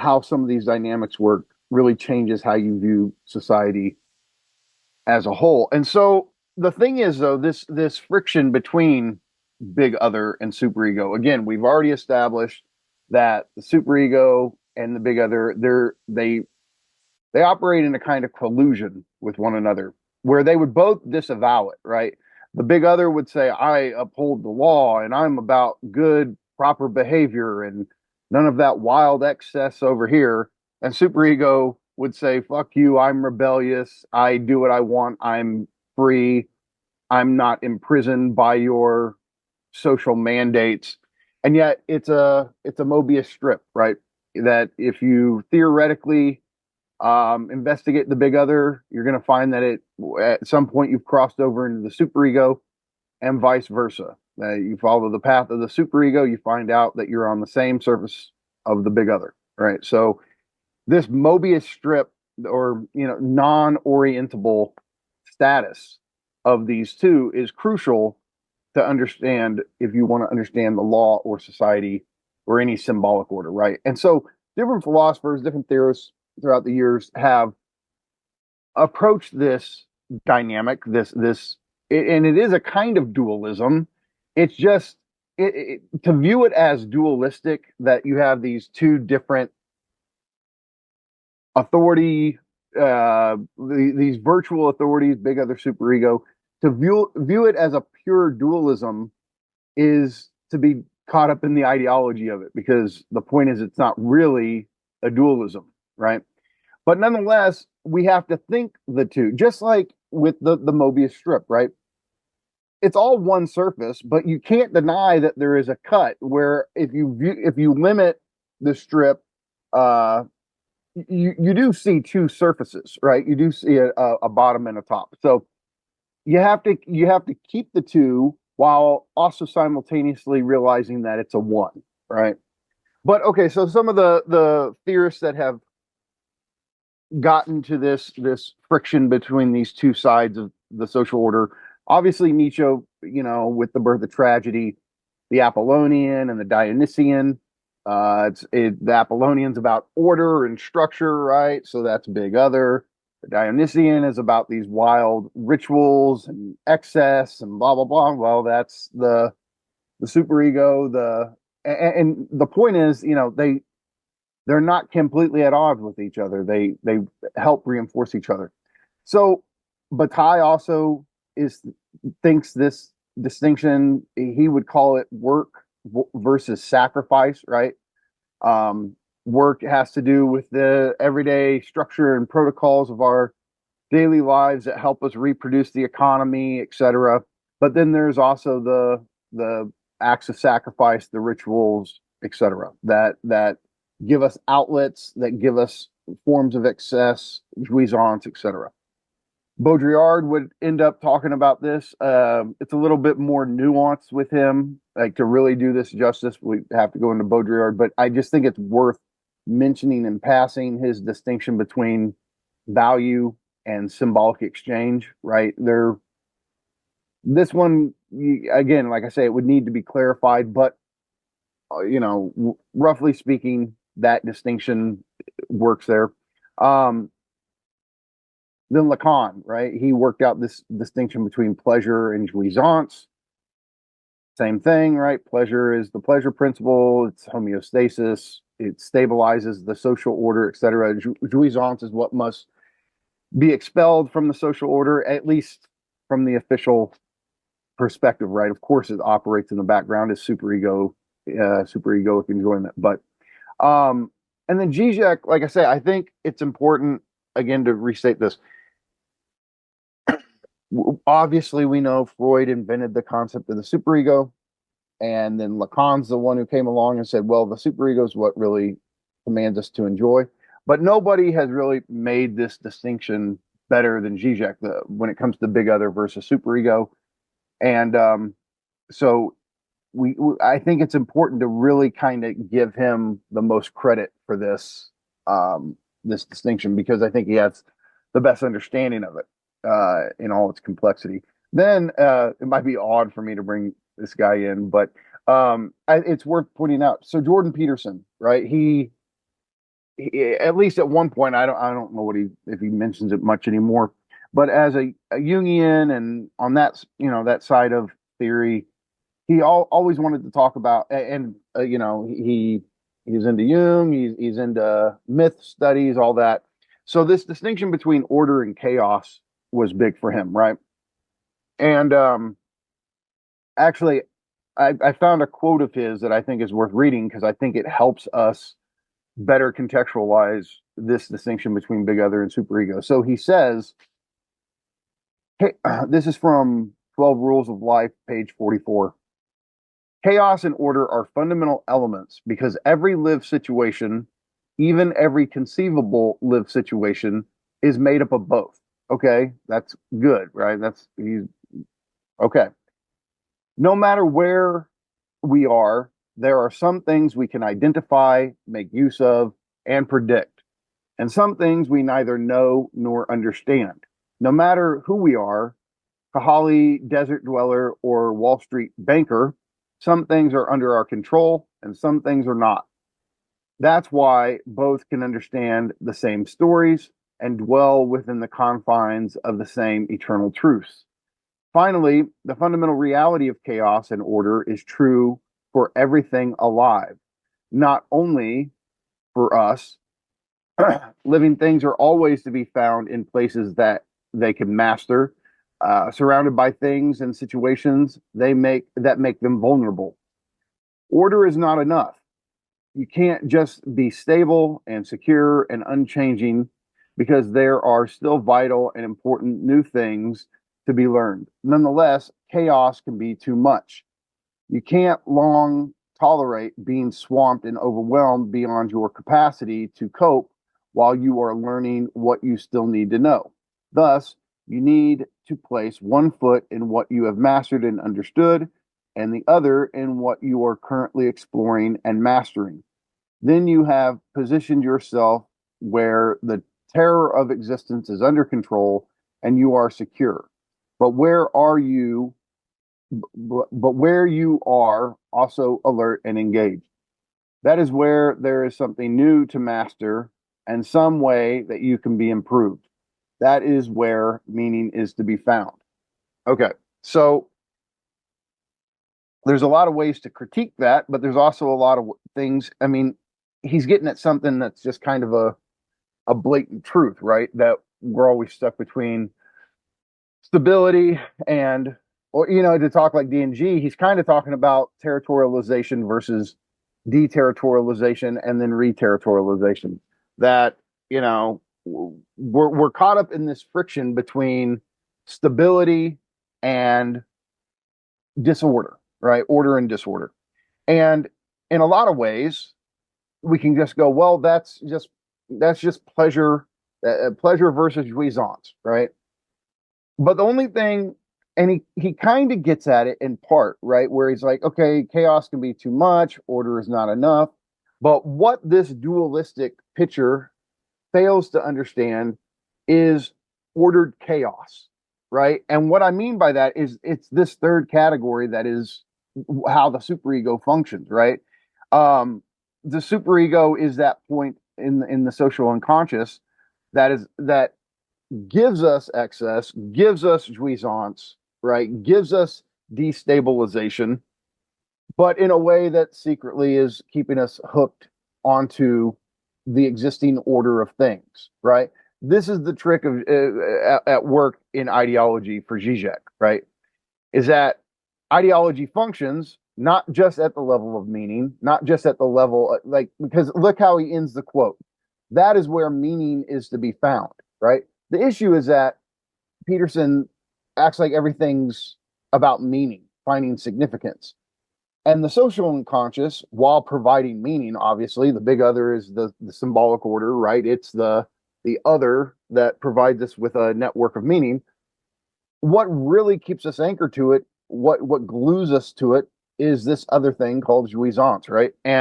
how some of these dynamics work really changes how you view society as a whole. And so the thing is, though, this friction between big other and superego. Again, we've already established that the superego and the big other, they operate in a kind of collusion with one another, where they would both disavow it, right? The big other would say, I uphold the law and I'm about good, proper behavior and none of that wild excess over here. And superego would say, fuck you, I'm rebellious, I do what I want, I'm free, I'm not imprisoned by your social mandates. And yet it's a Mobius strip, right? That if you theoretically investigate the big other, you're going to find that at some point you've crossed over into the superego, and vice versa. You follow the path of the superego, you find out that you're on the same surface of the big other, right? So this Mobius strip, or non-orientable status of these two, is crucial to understand if you want to understand the law or society or any symbolic order, right? And so different philosophers, different theorists throughout the years have approached this dynamic, and it is a kind of dualism. It's just to view it as dualistic, that you have these two different authority, these virtual authorities, big other, superego. To view it as a pure dualism is to be caught up in the ideology of it, because the point is it's not really a dualism, right? But nonetheless, we have to think the two, just like with the Mobius strip, right? It's all one surface, but you can't deny that there is a cut where if you limit the strip, you do see two surfaces, right? You do see a bottom and a top. So you have to keep the two while also simultaneously realizing that it's a one, right? But okay, so some of the theorists that have gotten to this friction between these two sides of the social order, obviously Nietzsche, with the birth of tragedy, the Apollonian and the Dionysian. The Apollonian's about order and structure, right? So that's big other. The Dionysian is about these wild rituals and excess and blah blah blah. Well, that's the superego. And the point is, they're not completely at odds with each other. They help reinforce each other. So Bataille also thinks this distinction. He would call it work versus sacrifice, right? Work has to do with the everyday structure and protocols of our daily lives that help us reproduce the economy, etc. But then there's also the acts of sacrifice, the rituals, etc. That give us outlets, that give us forms of excess, jouissance, etc. Baudrillard would end up talking about this. It's a little bit more nuanced with him. Like, to really do this justice, we have to go into Baudrillard, but I just think it's worth mentioning in passing his distinction between value and symbolic exchange, right? This one, again, like I say, it would need to be clarified, but roughly speaking, that distinction works there. Then Lacan, right? He worked out this distinction between pleasure and jouissance. Same thing, right? Pleasure is the pleasure principle. It's homeostasis. It stabilizes the social order, etc. Jouissance is what must be expelled from the social order, at least from the official perspective, right? Of course, it operates in the background as superegoic enjoyment. But and then Zizek, like I say, I think it's important again to restate this. Obviously, we know Freud invented the concept of the superego, and then Lacan's the one who came along and said, well, the superego is what really commands us to enjoy. But nobody has really made this distinction better than Zizek when it comes to big other versus superego. And so I think it's important to really kind of give him the most credit for this distinction, because I think he has the best understanding of it in all its complexity. Then it might be odd for me to bring this guy in, but it's worth pointing out. So Jordan Peterson, right? at least at one point, I don't know if he mentions it much anymore, but as a Jungian and on that, that side of theory, he always wanted to talk about, and he's into Jung, he's into myth studies, all that. So this distinction between order and chaos was big for him, right? And actually, I found a quote of his that I think is worth reading because I think it helps us better contextualize this distinction between big other and superego. So he says, hey, this is from 12 Rules of Life, page 44. Chaos and order are fundamental elements because every lived situation, even every conceivable lived situation, is made up of both. Okay, that's good, right? He's okay. No matter where we are, there are some things we can identify, make use of, and predict, and some things we neither know nor understand. No matter who we are, Kahali desert dweller or Wall Street banker, some things are under our control and some things are not. That's why both can understand the same stories and dwell within the confines of the same eternal truths. Finally, the fundamental reality of chaos and order is true for everything alive, not only for us. Living things are always to be found in places that they can master, surrounded by things and situations that make them vulnerable. Order is not enough. You can't just be stable and secure and unchanging because there are still vital and important new things to be learned. Nonetheless, chaos can be too much. You can't long tolerate being swamped and overwhelmed beyond your capacity to cope while you are learning what you still need to know. Thus, you need to place one foot in what you have mastered and understood, and the other in what you are currently exploring and mastering. Then you have positioned yourself where the terror of existence is under control and you are secure. But where you are also alert and engaged. That is where there is something new to master and some way that you can be improved. That is where meaning is to be found. Okay, so there's a lot of ways to critique that, but there's also a lot of things. I mean, he's getting at something that's just kind of a blatant truth, right? That we're always stuck between stability and, or to talk like DNG, he's kind of talking about territorialization versus deterritorialization and then reterritorialization. That we're caught up in this friction between stability and disorder, right? Order and disorder. And in a lot of ways, we can just go, well, that's just pleasure, pleasure versus jouissance, right? But the only thing, and he kind of gets at it in part, right? Where he's like, okay, chaos can be too much, order is not enough. But what this dualistic picture fails to understand is ordered chaos, right? And what I mean by that is it's this third category that is how the superego functions, right? The superego is that point in the social unconscious that gives us excess, gives us jouissance, right? Gives us destabilization, but in a way that secretly is keeping us hooked onto the existing order of things, right? This is the trick of at work in ideology for Zizek, right? Is that ideology functions not just at the level of meaning, not just at the level because look how he ends the quote. That is where meaning is to be found, right? The issue is that Peterson acts like everything's about meaning, finding significance. And the social unconscious, while providing meaning, obviously, the big other is the symbolic order, right? It's the other that provides us with a network of meaning. What really keeps us anchored to it, what glues us to it, is this other thing called jouissance, right? And